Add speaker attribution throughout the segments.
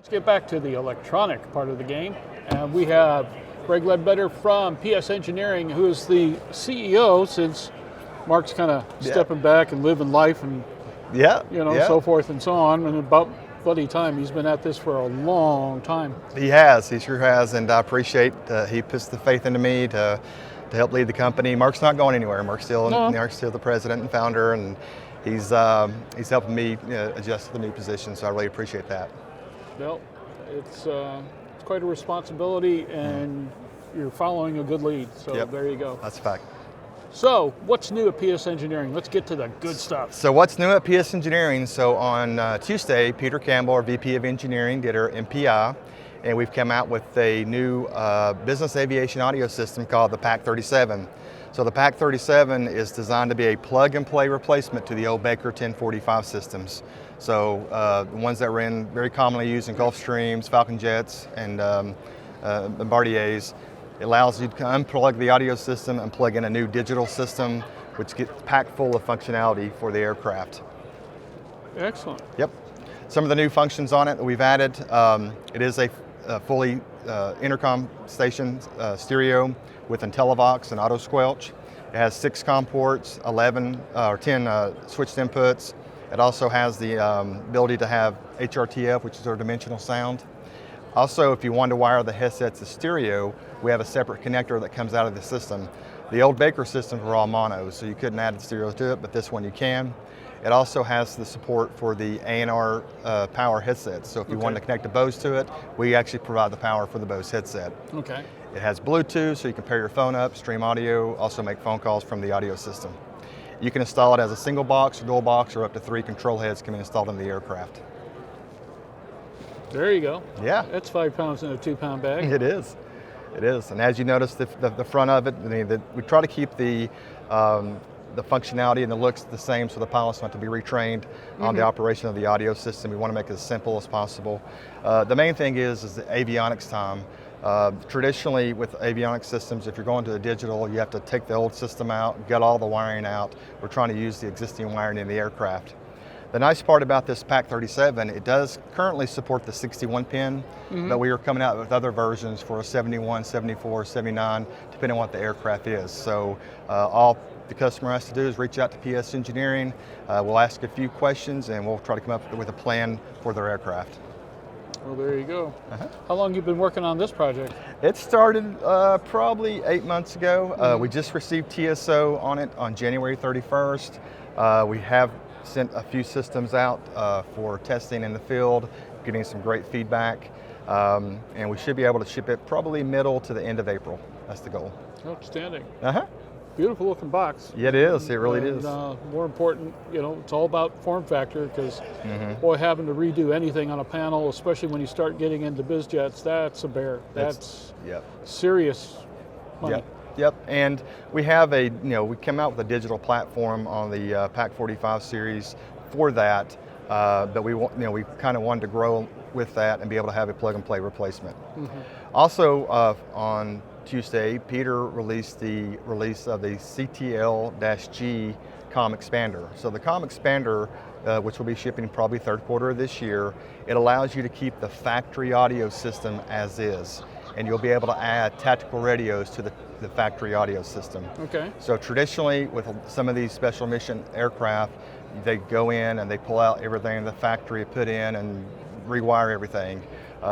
Speaker 1: Let's get back to the electronic part of the game. And we have Greg Ledbetter from PS Engineering, who is the CEO since Mark's kind of stepping back and living life and so forth and so on. And about bloody time, he's been at this for a long time.
Speaker 2: He sure has, and I appreciate he puts the faith into me to help lead the company. Mark's not going anywhere. Mark's still the president and founder, and he's helping me adjust to the new position. So I really appreciate that.
Speaker 1: Well, it's quite a responsibility, and you're following a good lead. So there you go.
Speaker 2: That's a fact.
Speaker 1: So what's new at PS Engineering? Let's get to the good stuff.
Speaker 2: So what's new at PS Engineering? So on Tuesday, Peter Campbell, our VP of Engineering, did our MPI, and we've come out with a new business aviation audio system called the PAC-37. So the PAC-37 is designed to be a plug-and-play replacement to the old Baker 1045 systems. So the ones that were very commonly used in Gulfstreams, Falcon Jets, and Bombardiers. It allows you to unplug the audio system and plug in a new digital system, which gets packed full of functionality for the aircraft.
Speaker 1: Excellent.
Speaker 2: Yep. Some of the new functions on it that we've added, it is a fully intercom station stereo with IntelliVox and auto squelch. It has 6 COM ports, 10 switched inputs. It also has the ability to have HRTF, which is our dimensional sound. Also, if you want to wire the headsets to stereo, we have a separate connector that comes out of the system. The old Baker systems were all mono, so you couldn't add the stereo to it, but this one you can. It also has the support for the A&R power headsets. So if you want to connect a Bose to it, we actually provide the power for the Bose headset.
Speaker 1: Okay.
Speaker 2: It has Bluetooth, so you can pair your phone up, stream audio, also make phone calls from the audio system. You can install it as a single box, dual box, or up to 3 control heads can be installed in the aircraft.
Speaker 1: There you go.
Speaker 2: Yeah.
Speaker 1: That's 5 pounds in a 2-pound bag.
Speaker 2: It is. It is. And as you notice, the front of it, we try to keep the functionality and the looks the same, so the pilots don't have to be retrained on the operation of the audio system. We want to make it as simple as possible. The main thing is the avionics time. Traditionally with avionics systems, if you're going to the digital, you have to take the old system out, get all the wiring out. We're trying to use the existing wiring in the aircraft. The nice part about this PAC-37, it does currently support the 61 pin, but we are coming out with other versions for a 71, 74, 79, depending on what the aircraft is. So all the customer has to do is reach out to PS Engineering. We'll ask a few questions, and we'll try to come up with a plan for their aircraft.
Speaker 1: Well, there you go. How long have you been working on this project?
Speaker 2: It started probably 8 months ago. We just received TSO on it on January 31st. We have sent a few systems out for testing in the field, getting some great feedback, and we should be able to ship it probably middle to the end of April. That's the goal.
Speaker 1: Outstanding. Beautiful looking box.
Speaker 2: Yeah, it is. It really is.
Speaker 1: More important, it's all about form factor, because boy, having to redo anything on a panel, especially when you start getting into biz jets, that's a bear. That's serious money.
Speaker 2: Yep, and we have we came out with a digital platform on the PAC-45 series for that, but we kind of wanted to grow with that and be able to have a plug-and-play replacement. Also, on Tuesday, Peter released the release of the CTL-G COM expander. So the COM expander, which will be shipping probably third quarter of this year, it allows you to keep the factory audio system as is, and you'll be able to add tactical radios to the factory audio system.
Speaker 1: Okay.
Speaker 2: So traditionally, with some of these special mission aircraft, they go in and they pull out everything in the factory, put in and rewire everything.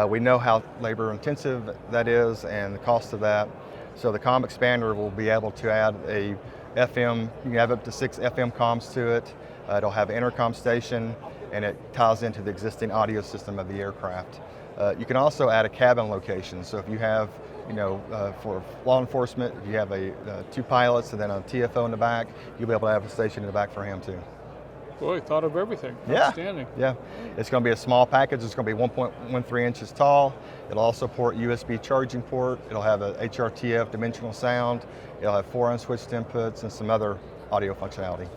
Speaker 2: We know how labor intensive that is and the cost of that. So the COM expander will be able to add a FM, you can have up to 6 FM comms to it. It'll have an intercom station, and it ties into the existing audio system of the aircraft. You can also add a cabin location. So if you have, for law enforcement, if you have 2 pilots and then a TFO in the back, you'll be able to have a station in the back for him too.
Speaker 1: Boy, thought of everything.
Speaker 2: Yeah.
Speaker 1: Outstanding.
Speaker 2: Yeah. It's going to be a small package. It's going to be 1.13 inches tall. It'll also support USB charging port. It'll have a HRTF dimensional sound. It'll have 4 unswitched inputs and some other audio functionality.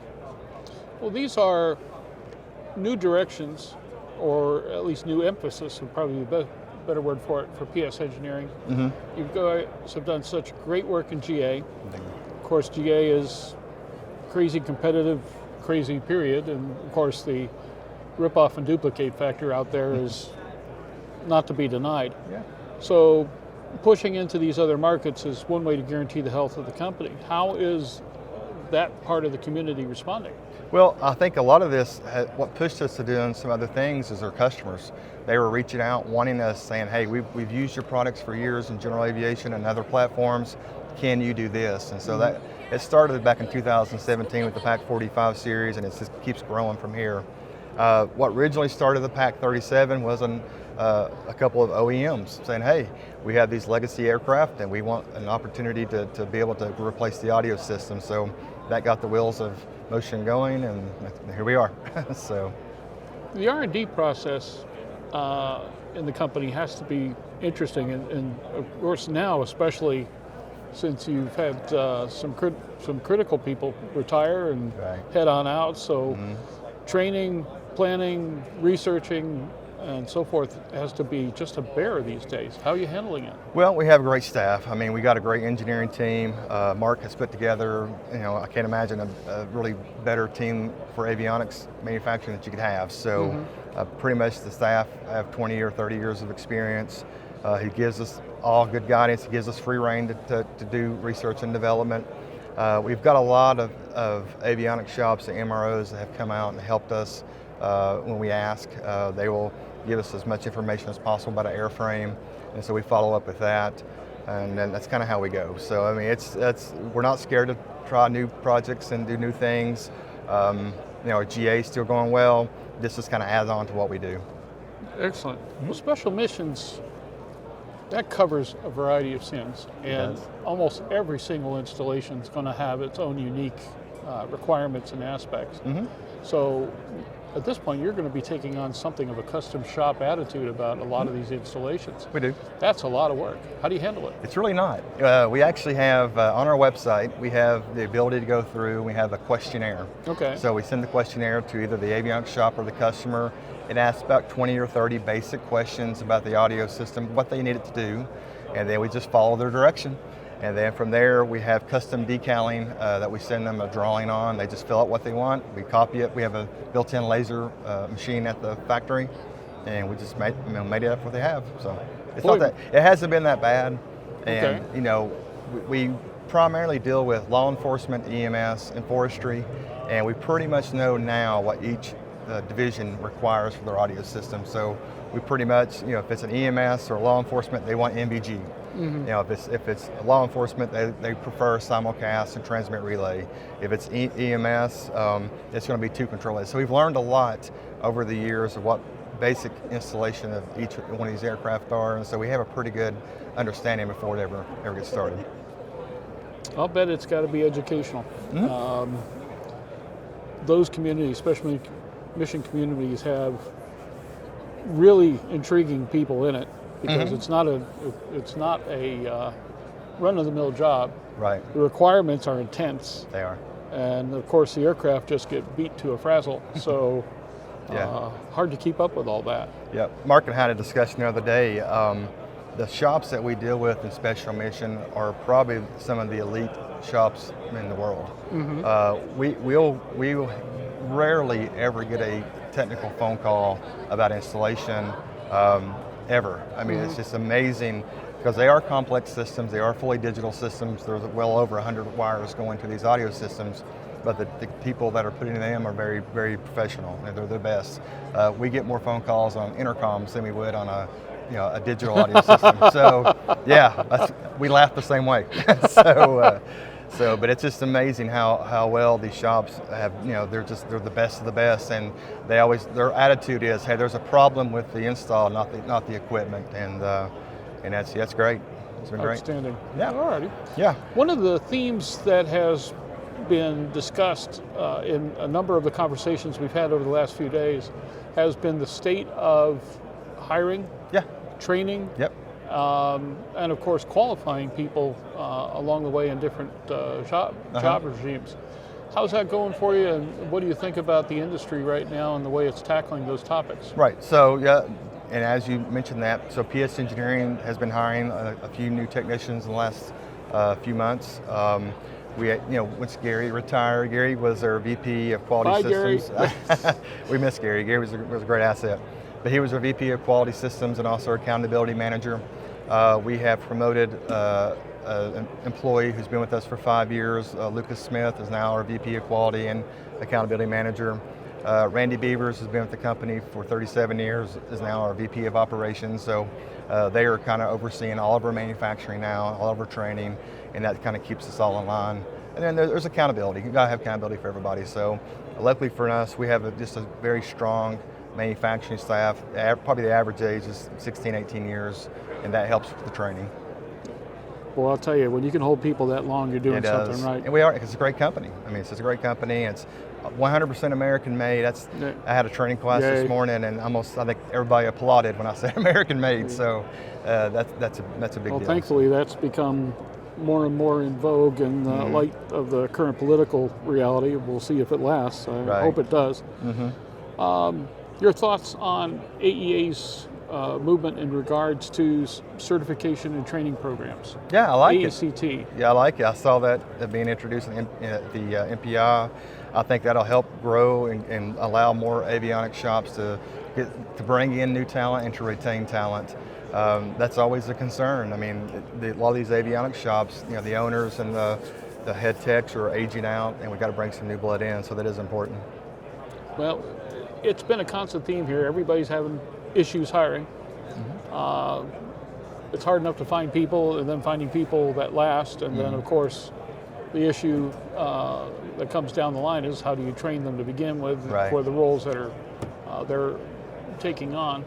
Speaker 1: Well, these are new directions, or at least new emphasis would probably be a better word for it, for PS Engineering. You guys have done such great work in GA. Of course, GA is crazy competitive, crazy period, and of course the rip-off and duplicate factor out there is not to be denied.
Speaker 2: Yeah.
Speaker 1: So pushing into these other markets is one way to guarantee the health of the company. How is that part of the community responding?
Speaker 2: Well, I think a lot of this, what pushed us to doing some other things is our customers. They were reaching out, wanting us, saying, hey, we've used your products for years in general aviation and other platforms. Can you do this? And so that it started back in 2017 with the PAC 45 series, and it just keeps growing from here. What originally started the PAC 37 was a couple of OEMs saying, hey, we have these legacy aircraft and we want an opportunity to be able to replace the audio system. So that got the wheels of motion going, and here we are. So
Speaker 1: the R&D process in the company has to be interesting, and of course now, especially since you've had some critical people retire and head on out. So training, planning, researching, and so forth has to be just a bear these days. How are you handling it?
Speaker 2: Well, we have a great staff. I mean, we got a great engineering team. Mark has put together, I can't imagine a really better team for avionics manufacturing that you could have. So pretty much the staff have 20 or 30 years of experience. He gives us all good guidance. He gives us free rein to do research and development. We've got a lot of avionics shops and MROs that have come out and helped us when we ask. They will give us as much information as possible about an airframe, and so we follow up with that, and then that's kind of how we go. So I mean, we're not scared to try new projects and do new things. Our GA is still going well. This just kind of adds on to what we do.
Speaker 1: Excellent. Well, special missions, that covers a variety of sins, and almost every single installation is going to have its own unique requirements and aspects. So at this point, you're going to be taking on something of a custom shop attitude about a lot of these installations.
Speaker 2: We do.
Speaker 1: That's a lot of work. How do you handle it?
Speaker 2: It's really not. We actually have, on our website, we have the ability to go through, we have a questionnaire.
Speaker 1: Okay.
Speaker 2: So we send the questionnaire to either the avionics shop or the customer. It asks about 20 or 30 basic questions about the audio system, what they need it to do, and then we just follow their direction. And then from there, we have custom decaling that we send them a drawing on. They just fill out what they want. We copy it. We have a built-in laser machine at the factory, and we just made it up what they have. So it's not that, it hasn't been that bad. And we primarily deal with law enforcement, EMS, and forestry, and we pretty much know now what each division requires for their audio system. So we pretty much, if it's an EMS or law enforcement, they want NVG. If it's law enforcement, they prefer simulcast and transmit relay. If it's EMS, it's going to be two controllers. So we've learned a lot over the years of what basic installation of each one of these aircraft are, and so we have a pretty good understanding before it ever gets started.
Speaker 1: I'll bet it's got to be educational. Those communities, especially mission communities, have really intriguing people in it, because it's not a run-of-the-mill job.
Speaker 2: Right.
Speaker 1: The requirements are intense.
Speaker 2: They are.
Speaker 1: And of course the aircraft just get beat to a frazzle, so hard to keep up with all that. Yeah.
Speaker 2: Mark and I had a discussion the other day. The shops that we deal with in special mission are probably some of the elite shops in the world. We rarely ever get a technical phone call about installation, ever. I mean, it's just amazing, because they are complex systems, they are fully digital systems. There's well over 100 wires going to these audio systems, but the people that are putting them are very, very professional, and they're the best. We get more phone calls on intercoms than we would on a digital audio system. So yeah, we laugh the same way. But it's just amazing how well these shops have, they're the best of the best, and their attitude is, hey, there's a problem with the install, not the equipment, and that's great. It's been great.
Speaker 1: Outstanding.
Speaker 2: Yeah.
Speaker 1: Alrighty.
Speaker 2: Yeah.
Speaker 1: One of the themes that has been discussed in a number of the conversations we've had over the last few days has been the state of hiring, training, and of course qualifying people along the way in different job regimes. How's that going for you, and what do you think about the industry right now and the way it's tackling those topics? Right.
Speaker 2: So and as you mentioned that, so PS Engineering has been hiring a few new technicians in the last few months. Once Gary retired, Gary was our VP of Quality Systems.
Speaker 1: Gary.
Speaker 2: We miss Gary. Gary was a great asset. but he was our VP of Quality Systems and also our Accountability Manager. We have promoted an employee who's been with us for 5 years. Lucas Smith is now our VP of Quality and Accountability Manager. Randy Beavers has been with the company for 37 years, is now our VP of Operations. So they are kind of overseeing all of our manufacturing now, all of our training, and that kind of keeps us all in line. And then there's accountability. You gotta have accountability for everybody. So luckily for us, we have just a very strong manufacturing staff. Probably the average age is 16, 18 years, and that helps with the training.
Speaker 1: Well, I'll tell you, when you can hold people that long, you're doing something right.
Speaker 2: And we are, it's a great company. I mean, it's a great company. It's 100% American made. I had a training class this morning, and I think everybody applauded when I said American made. So that's a big deal.
Speaker 1: Well, thankfully, that's become more and more in vogue in light of the current political reality. We'll see if it lasts. I hope it does. Your thoughts on AEA's movement in regards to certification and training programs?
Speaker 2: Yeah, I like
Speaker 1: ACT.
Speaker 2: it. Yeah, I like it. I saw that being introduced in the MPI. I think that'll help grow and allow more avionics shops to bring in new talent and to retain talent. That's always a concern. I mean, a lot of these avionics shops, the owners and the head techs are aging out, and we've got to bring some new blood in, so that is important.
Speaker 1: Well, it's been a constant theme here. Everybody's having issues hiring. It's hard enough to find people, and then finding people that last, and then of course the issue that comes down the line is how do you train them to begin with for the roles that are they're taking on.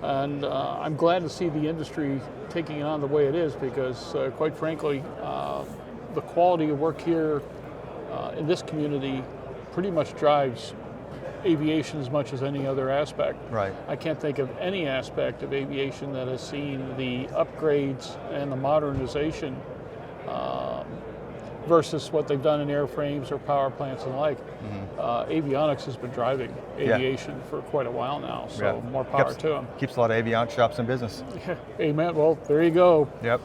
Speaker 1: And I'm glad to see the industry taking it on the way it is, because quite frankly, the quality of work here in this community pretty much drives aviation as much as any other aspect. I can't think of any aspect of aviation that has seen the upgrades and the modernization versus what they've done in airframes or power plants and the like. Avionics has been driving aviation for quite a while now, so more power to them.
Speaker 2: Keeps a lot of avionics shops in business.
Speaker 1: Amen. Well, there you go.
Speaker 2: Yep.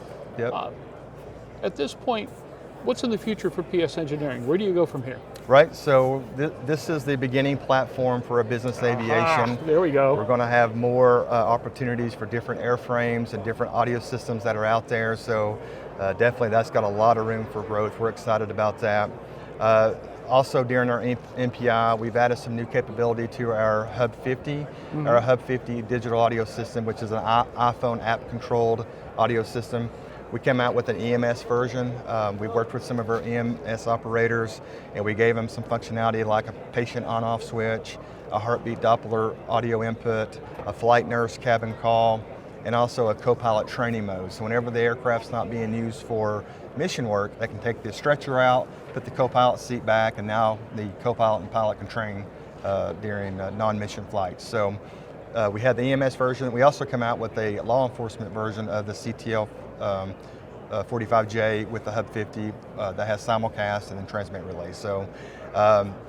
Speaker 1: At this point, what's in the future for PS Engineering? Where do you go from here?
Speaker 2: Right, so this is the beginning platform for a business aviation.
Speaker 1: There we go.
Speaker 2: We're going to have more opportunities for different airframes and different audio systems that are out there. So definitely that's got a lot of room for growth. We're excited about that. Also during our MPI, we've added some new capability to our Hub 50, our Hub 50 digital audio system, which is an iPhone app controlled audio system. We came out with an EMS version. We worked with some of our EMS operators, and we gave them some functionality like a patient on-off switch, a heartbeat Doppler audio input, a flight nurse cabin call, and also a co-pilot training mode. So whenever the aircraft's not being used for mission work, they can take the stretcher out, put the co-pilot seat back, and now the co-pilot and pilot can train during non-mission flights. So we had the EMS version. We also come out with a law enforcement version of the CTL 45J with the Hub 50 that has simulcast and then transmit relay. So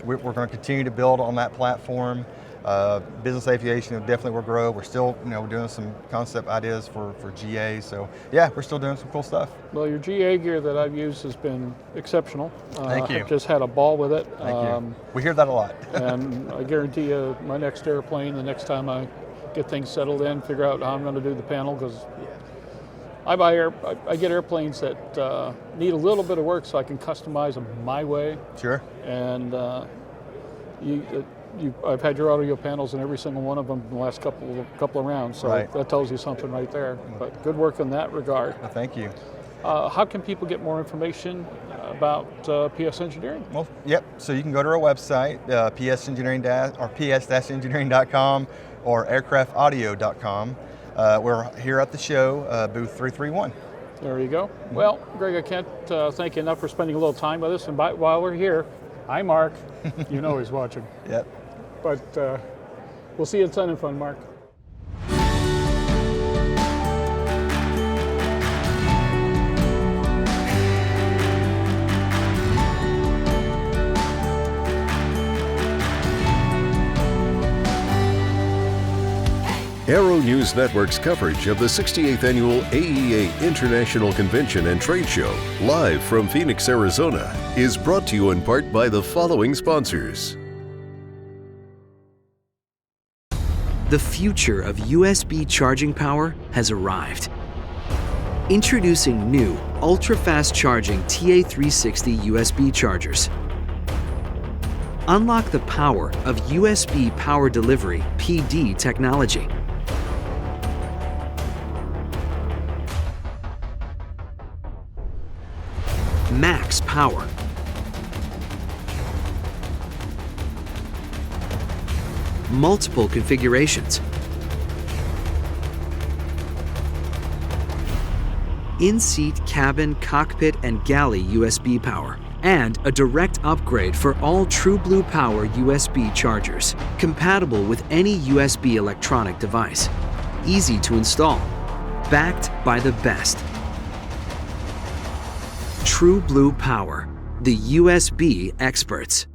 Speaker 2: we're going to continue to build on that platform. Business aviation definitely will grow. We're still, we're doing some concept ideas for GA. So yeah, we're still doing some cool stuff. Well,
Speaker 1: your GA gear that I've used has been exceptional.
Speaker 2: Thank you.
Speaker 1: I've just had a ball with it.
Speaker 2: Thank you. We hear that a lot.
Speaker 1: And I guarantee you, my next airplane, the next time I get things settled in, figure out how I'm going to do the panel, because I get airplanes that need a little bit of work so I can customize them my way.
Speaker 2: Sure.
Speaker 1: And I've had your audio panels in every single one of them in the last couple of rounds, so that tells you something right there. But good work in that regard.
Speaker 2: Well, thank you.
Speaker 1: How can people get more information about PS Engineering?
Speaker 2: Well, so you can go to our website, ps-engineering.com or aircraftaudio.com. We're here at the show, booth 331.
Speaker 1: There you go. Well, Greg, I can't thank you enough for spending a little time with us. And while we're here, hi, Mark. You know he's watching.
Speaker 2: Yep.
Speaker 1: But we'll see you at Sun and Fun, Mark.
Speaker 3: Aero-News Network's coverage of the 68th Annual AEA International Convention and Trade Show, live from Phoenix, Arizona, is brought to you in part by the following sponsors.
Speaker 4: The future of USB charging power has arrived. Introducing new, ultra-fast charging TA360 USB chargers. Unlock the power of USB Power Delivery (PD) technology. Max power. Multiple configurations. In-seat cabin, cockpit, and galley USB power. And a direct upgrade for all TrueBlue Power USB chargers, compatible with any USB electronic device. Easy to install. Backed by the best. TrueBlue Power, the USB experts.